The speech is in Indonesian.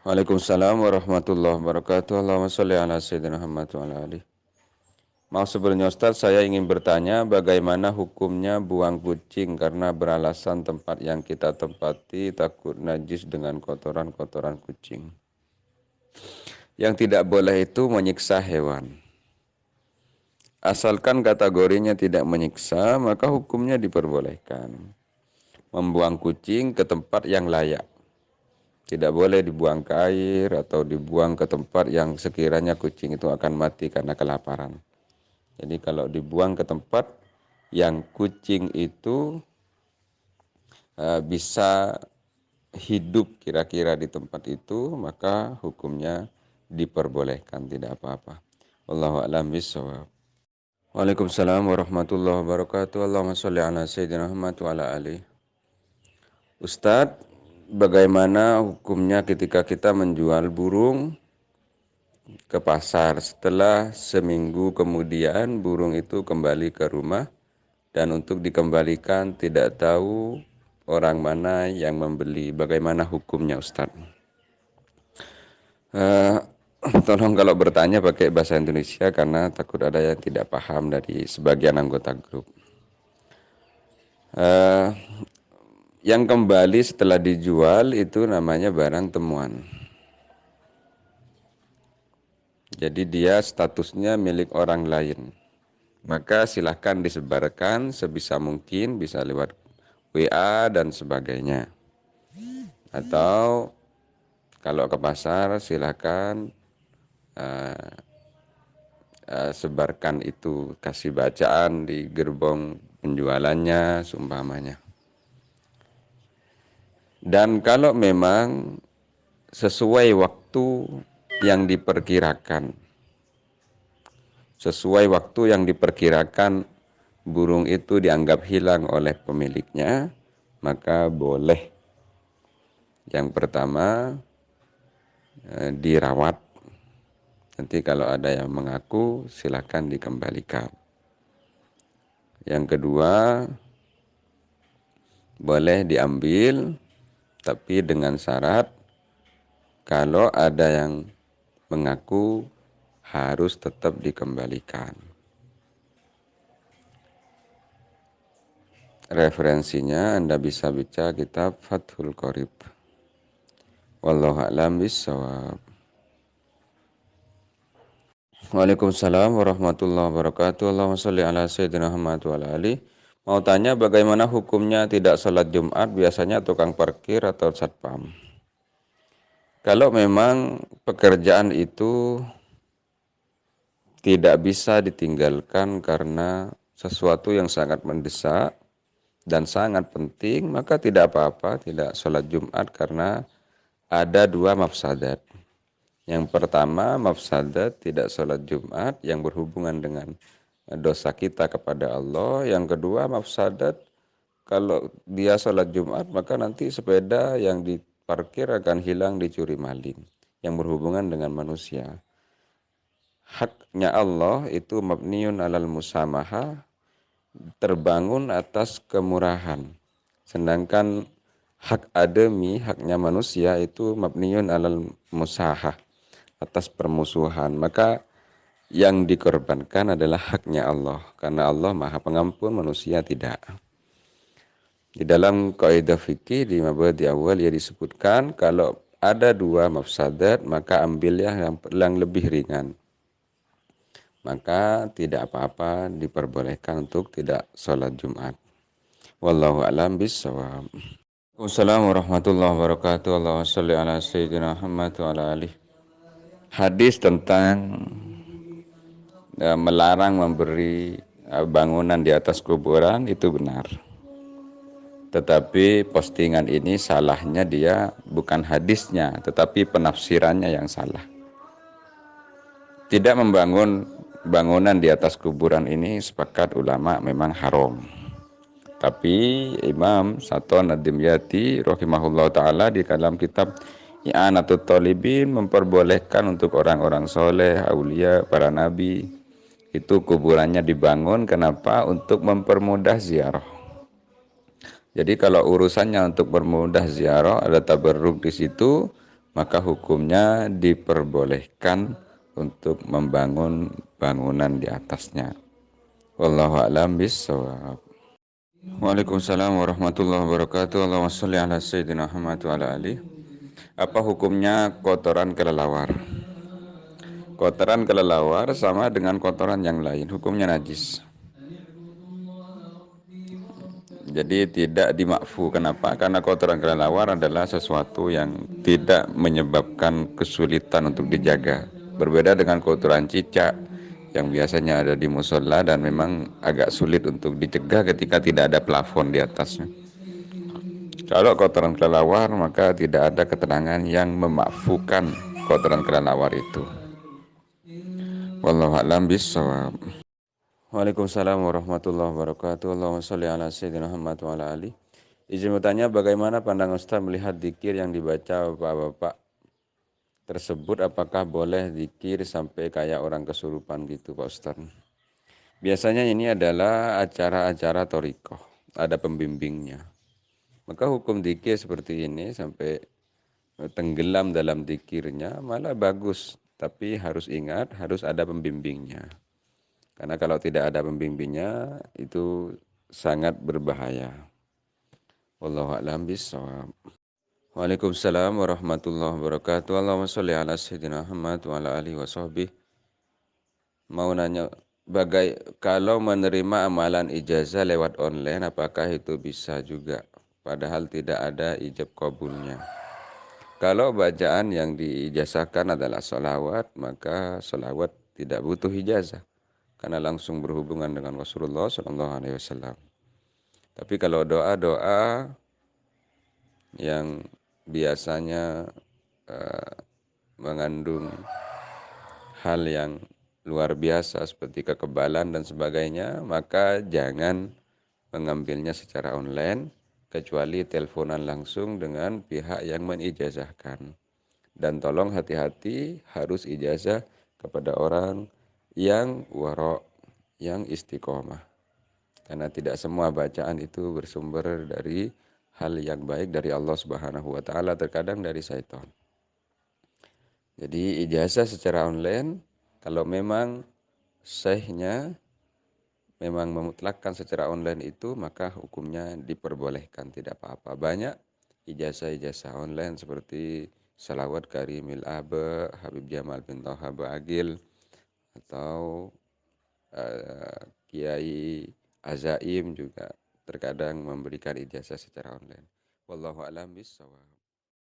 Waalaikumsalam warahmatullahi wabarakatuh. Allahumma sholli ala sayyidina Muhammad wa ala alihi. Mau sebelumnya Ustaz, saya ingin bertanya bagaimana hukumnya buang kucing karena beralasan tempat yang kita tempati takut najis dengan kotoran-kotoran kucing. Yang tidak boleh itu menyiksa hewan. Asalkan kategorinya tidak menyiksa, maka hukumnya diperbolehkan. Membuang kucing ke tempat yang layak. Tidak boleh dibuang ke air atau dibuang ke tempat yang sekiranya kucing itu akan mati karena kelaparan. Jadi kalau dibuang ke tempat yang kucing itu bisa hidup kira-kira di tempat itu, maka hukumnya diperbolehkan, tidak apa-apa. Wallahu a'lam bishawab. Waalaikumsalam warahmatullahi wabarakatuh. Allahumma sholli ala sayyidina Muhammad wa ala alihi. Ustadz, bagaimana hukumnya ketika kita menjual burung ke pasar, setelah seminggu kemudian burung itu kembali ke rumah dan untuk dikembalikan tidak tahu orang mana yang membeli, bagaimana hukumnya Ustadz? Tolong kalau bertanya pakai bahasa Indonesia karena takut ada yang tidak paham dari sebagian anggota grup. Yang kembali setelah dijual itu namanya barang temuan. Jadi dia statusnya milik orang lain. Maka silahkan disebarkan sebisa mungkin, bisa lewat WA dan sebagainya. Atau kalau ke pasar silahkan sebarkan itu, kasih bacaan di gerbong penjualannya, seumpamanya. Dan kalau memang sesuai waktu yang diperkirakan, burung itu dianggap hilang oleh pemiliknya, maka boleh. Yang pertama, dirawat. Nanti kalau ada yang mengaku, silakan dikembalikan. Yang kedua, boleh diambil, tapi dengan syarat kalau ada yang mengaku harus tetap dikembalikan. Referensinya Anda bisa baca kitab Fathul Qorib. Wallahu a'lam bishawab. Waalaikumsalam warahmatullahi wabarakatuh. Allahumma sholli ala sayyidina Muhammad wa ala alihi. Mau tanya bagaimana hukumnya tidak sholat Jumat, biasanya tukang parkir atau satpam. Kalau memang pekerjaan itu tidak bisa ditinggalkan karena sesuatu yang sangat mendesak dan sangat penting, maka tidak apa-apa tidak sholat Jumat karena ada dua mafsadat. Yang pertama, mafsadat tidak sholat Jumat yang berhubungan dengan dosa kita kepada Allah. Yang kedua, mafsadat kalau dia sholat Jumat maka nanti sepeda yang diparkir akan hilang dicuri maling yang berhubungan dengan manusia. Haknya Allah itu mabniun alal musamaha, terbangun atas kemurahan. Sedangkan hak adami, haknya manusia itu mabniun alal musahah, atas permusuhan. Maka yang dikorbankan adalah haknya Allah, karena Allah Maha Pengampun, manusia tidak. Di dalam kaidah fikih di mabadi awal ya disebutkan kalau ada dua mafsadat maka ambillah yang lebih ringan. Maka tidak apa-apa, diperbolehkan untuk tidak sholat Jumat. Wallahu a'lam bishawab. Wassalamualaikum warahmatullahi wabarakatuh. Allahumma sholli ala sayyidina Muhammad wa ala alihi. Hadis tentang melarang memberi bangunan di atas kuburan itu benar. Tetapi postingan ini salahnya dia bukan hadisnya, tetapi penafsirannya yang salah. Tidak membangun bangunan di atas kuburan ini sepakat ulama memang haram. Tapi Imam Saton Ad-Dimyati rahimahullah ta'ala di dalam kitab I'anatul Talibin memperbolehkan untuk orang-orang soleh, aulia, para nabi itu kuburannya dibangun. Kenapa? Untuk mempermudah ziarah. Jadi kalau urusannya untuk mempermudah ziarah, ada tabarruk di situ, maka hukumnya diperbolehkan untuk membangun bangunan di atasnya. Wallahu a'lam bishawab. Waalaikumsalam warahmatullahi wabarakatuh. Allahumma sholli ala sayyidina Muhammad wa ala ali. Apa hukumnya kotoran kelelawar? Kotoran kelelawar sama dengan kotoran yang lain, hukumnya najis. Jadi tidak dimakfu. Kenapa? Karena kotoran kelelawar adalah sesuatu yang tidak menyebabkan kesulitan untuk dijaga. Berbeda dengan kotoran cicak yang biasanya ada di musola dan memang agak sulit untuk dicegah ketika tidak ada plafon di atasnya. Kalau kotoran kelelawar maka tidak ada keterangan yang memakfukan kotoran kelelawar itu. Wallahu a'lam bishawab. Waalaikumsalam warahmatullahi wabarakatuh. Allahumma sholli ala sayyidina Muhammad wa ala ali. Izin bertanya, bagaimana pandang Ustaz melihat zikir yang dibaca bapak-bapak tersebut, apakah boleh zikir sampai kayak orang kesurupan gitu Pak Ustaz? Biasanya ini adalah acara-acara thorikoh, ada pembimbingnya. Maka hukum zikir seperti ini sampai tenggelam dalam zikirnya malah bagus. Tapi harus ingat, harus ada pembimbingnya. Karena kalau tidak ada pembimbingnya itu sangat berbahaya. Wallahu a'lam bishawab. Waalaikumsalam warahmatullahi wabarakatuh. Allahumma sholli ala sayyidina Muhammad wa ala alihi washabbihi. Mau nanya, kalau menerima amalan ijazah lewat online, apakah itu bisa juga? Padahal tidak ada ijab kabulnya. Kalau bacaan yang diijazahkan adalah sholawat, maka sholawat tidak butuh ijazah karena langsung berhubungan dengan Rasulullah SAW. Tapi kalau doa-doa yang biasanya mengandung hal yang luar biasa seperti kekebalan dan sebagainya, maka jangan mengambilnya secara online kecuali teleponan langsung dengan pihak yang menijazahkan. Dan tolong hati-hati, harus ijazah kepada orang yang wara', yang istiqomah. Karena tidak semua bacaan itu bersumber dari hal yang baik dari Allah Subhanahu wa taala, terkadang dari syaitan. Jadi ijazah secara online, kalau memang syekhnya memang memutlakkan secara online itu, maka hukumnya diperbolehkan, tidak apa-apa. Banyak ijazah-ijazah online seperti Salawat Karimil Abe, Habib Jamal bin Toha Agil, atau Kiai Azaim juga terkadang memberikan ijazah secara online. Wallahu a'lam bishawab.